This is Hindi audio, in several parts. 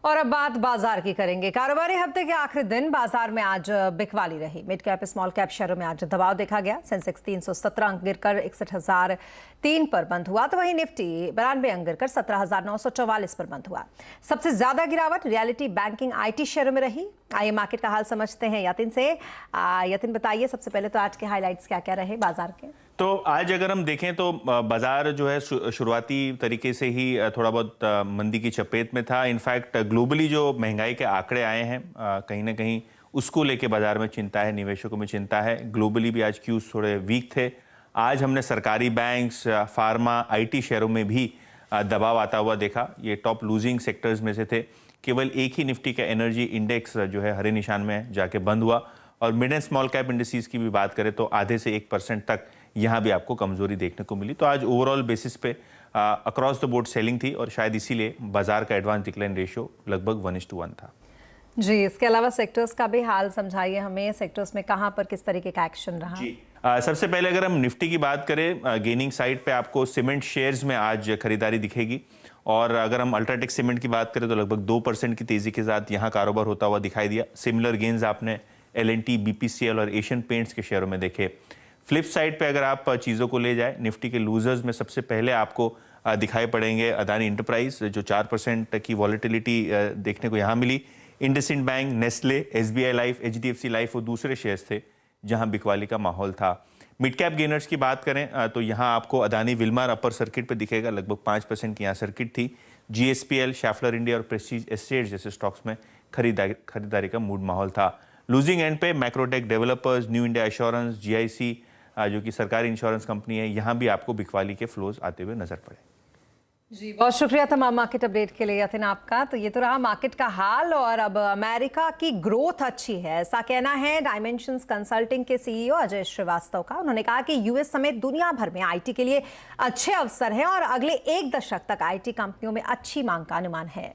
और अब बात बाजार की करेंगे। कारोबारी हफ्ते के आखिरी दिन बाजार में आज बिकवाली रही। मिड कैप स्मॉल कैप शेयरों में आज दबाव देखा गया। सेंसेक्स 317 अंक गिरकर 61,003 पर बंद हुआ, तो वहीं निफ्टी 92 अंक गिरकर 17,944 पर बंद हुआ। सबसे ज्यादा गिरावट रियलिटी, बैंकिंग, आईटी शेयरों में रही। आइए मार्केट का हाल समझते हैं यतिन से। यतिन बताइए, सबसे पहले तो आज के हाईलाइट्स क्या क्या रहे बाजार के? तो आज अगर हम देखें तो बाजार जो है शुरुआती तरीके से ही थोड़ा बहुत मंदी की चपेट में था। इनफैक्ट ग्लोबली जो महंगाई के आंकड़े आए हैं कहीं ना कहीं उसको लेके बाजार में चिंता है, निवेशकों में चिंता है। ग्लोबली भी आज क्यूज थोड़े वीक थे। आज हमने सरकारी बैंक्स, फार्मा, आईटी शेयरों में भी दबाव आता हुआ देखा। ये टॉप लूजिंग सेक्टर्स में से थे। केवल एक ही निफ्टी का एनर्जी इंडेक्स जो है हरे निशान में जाके बंद हुआ। और mid and small cap indices की भी बात करें तो आधे से 1% तक यहाँ भी आपको कमजोरी देखने को मिली। तो आज ओवरऑल बेसिस पे अक्रॉस द बोर्ड सेलिंग थी और शायद इसीलिए बाजार का एडवांस डिक्लाइन रेशियो लगभग 1:1 था। जी, इसके अलावा सेक्टर्स का भी हाल समझाइए हमें। सेक्टर्स में कहां पर किस तरीके का एक्शन रहा? जी, सबसे पहले अगर हम निफ्टी की बात करें, गेनिंग साइड पे आपको सीमेंट शेयर्स में आज खरीदारी दिखेगी। और अगर हम अल्ट्राटेक सीमेंट की बात करें तो लगभग 2% की तेजी के साथ यहाँ कारोबार होता हुआ दिखाई दिया। सिमिलर गेन्स आपने L&T, BPCL और एशियन पेंट्स के शेयरों में देखे। फ्लिप साइड पे अगर आप चीज़ों को ले जाए, निफ्टी के लूजर्स में सबसे पहले आपको दिखाई पड़ेंगे अदानी इंटरप्राइज, जो 4% की वॉलेटिलिटी देखने को यहाँ मिली। IndusInd bank, Nestle, SBI life, HDFC life और दूसरे शेयर्स थे जहाँ बिकवाली का माहौल था। मिड कैप गेनर्स की बात करें तो यहाँ आपको अदानी विल्मार अपर सर्किट पे दिखेगा, लगभग 5% की यहाँ सर्किट थी। GSPL, शैफलर इंडिया और प्रेस्टीज एस्टेट्स जैसे स्टॉक्स में खरीदारी का मूड माहौल था। लूजिंग एंड पे Macrotech developers, new India assurance, GIC जो कि सरकारी इंश्योरेंस कंपनी है, यहाँ भी आपको बिकवाली के फ्लोज आते हुए नजर पड़े। जी, बहुत शुक्रिया तमाम मार्केट अपडेट के लिए यतिन आपका। तो ये तो रहा मार्केट का हाल। और अब अमेरिका की ग्रोथ अच्छी है, ऐसा कहना है डायमेंशंस कंसल्टिंग के CEO अजय श्रीवास्तव का। उन्होंने कहा कि US समेत दुनिया भर में IT के लिए अच्छे अवसर हैं और अगले 1 दशक तक IT कंपनियों में अच्छी मांग का अनुमान है।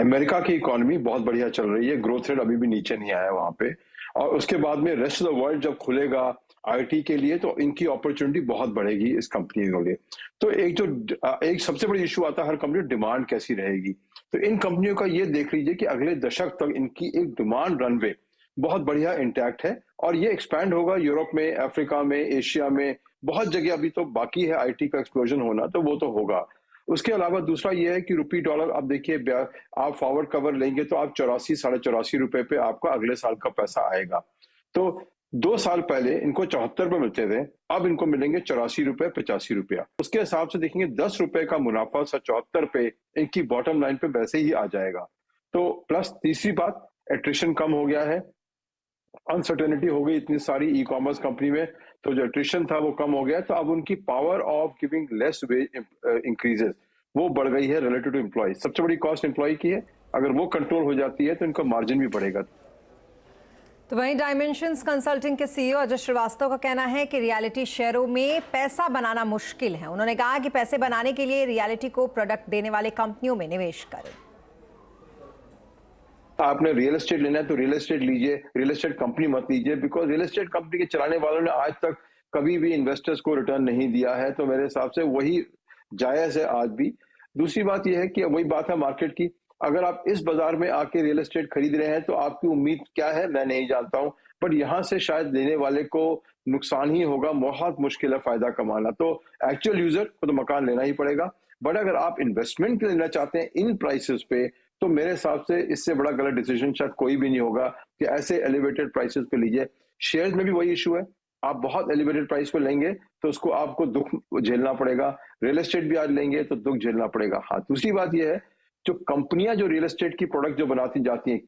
अमेरिका की इकोनॉमी बहुत बढ़िया चल रही है, ग्रोथ रेट अभी भी नीचे नहीं आया वहां पे। और उसके बाद में रेस्ट ऑफ द वर्ल्ड जब खुलेगा आईटी के लिए तो इनकी अपॉर्चुनिटी बहुत बढ़ेगी इस कंपनी के लिए। तो एक सबसे बड़ी इशू आता है हर कंपनी, डिमांड कैसी रहेगी। तो इन कंपनियों का ये देख लीजिए कि अगले दशक तक इनकी एक डिमांड रनवे बहुत बढ़िया इंटैक्ट है और ये एक्सपैंड होगा यूरोप में, अफ्रीका में, एशिया में, बहुत जगह अभी तो बाकी है आईटी का एक्सप्लोजन होना, तो वो तो होगा। उसके अलावा दूसरा ये है कि रुपी डॉलर, आप देखिए आप फॉरवर्ड कवर लेंगे तो आप 84 साढ़े 84 रुपए पे आपका अगले साल का पैसा आएगा। तो 2 साल पहले इनको 74 रुपए मिलते थे, अब इनको मिलेंगे 84 रुपए 85 रुपया। उसके हिसाब से देखेंगे 10 रुपए का मुनाफा 74 पे इनकी बॉटम लाइन पे वैसे ही आ जाएगा। तो प्लस तीसरी बात, एट्रिशन कम हो गया है, अनसर्टेनिटी हो गई इतनी सारी ई कॉमर्स कंपनी में, तो जो एट्रिशन था वो कम हो गया। तो अब उनकी power of giving less ways increases वो बढ़ गई है रिलेटेड टू एम्प्लॉय। सबसे बड़ी कॉस्ट एम्प्लॉय की है, अगर वो कंट्रोल हो जाती है तो इनका मार्जिन भी बढ़ेगा। तो वहीं डायमेंशंस कंसल्टिंग के CEO अजय श्रीवास्तव का कहना है कि रियलिटी शेयरों में पैसा बनाना मुश्किल है। उन्होंने कहा कि पैसे बनाने के लिए रियलिटी को प्रोडक्ट देने वाले कंपनियों में निवेश करें। आपने रियल एस्टेट लेना है तो रियल एस्टेट लीजिए, रियल एस्टेट कंपनी मत लीजिए, बिकॉज रियल एस्टेट कंपनी के चलाने वालों ने आज तक कभी भी इन्वेस्टर्स को रिटर्न नहीं दिया है। तो मेरे हिसाब से वही जायज है आज भी। दूसरी बात यह है कि वही बात है मार्केट की, अगर आप इस बाजार में आके रियल एस्टेट खरीद रहे हैं तो आपकी उम्मीद क्या है मैं नहीं जानता हूं, बट यहां से शायद लेने वाले को नुकसान ही होगा। बहुत मुश्किल है फायदा कमाना। तो एक्चुअल यूजर को तो मकान लेना ही पड़ेगा, बट अगर आप इन्वेस्टमेंट लेना चाहते हैं इन प्राइसेस पे तो मेरे हिसाब से इससे बड़ा गलत डिसीजन शायद कोई भी नहीं होगा कि ऐसे एलिवेटेड प्राइसेस पे लीजिए। शेयर्स में भी वही इशू है, आप बहुत एलिवेटेड प्राइस पे लेंगे तो उसको आपको दुख झेलना पड़ेगा। रियल एस्टेट भी आज लेंगे तो दुख झेलना पड़ेगा। हाँ, दूसरी बात यह है जो कंपनियां जो रियल एस्टेट की प्रोडक्ट जो बनाती जाती हैं,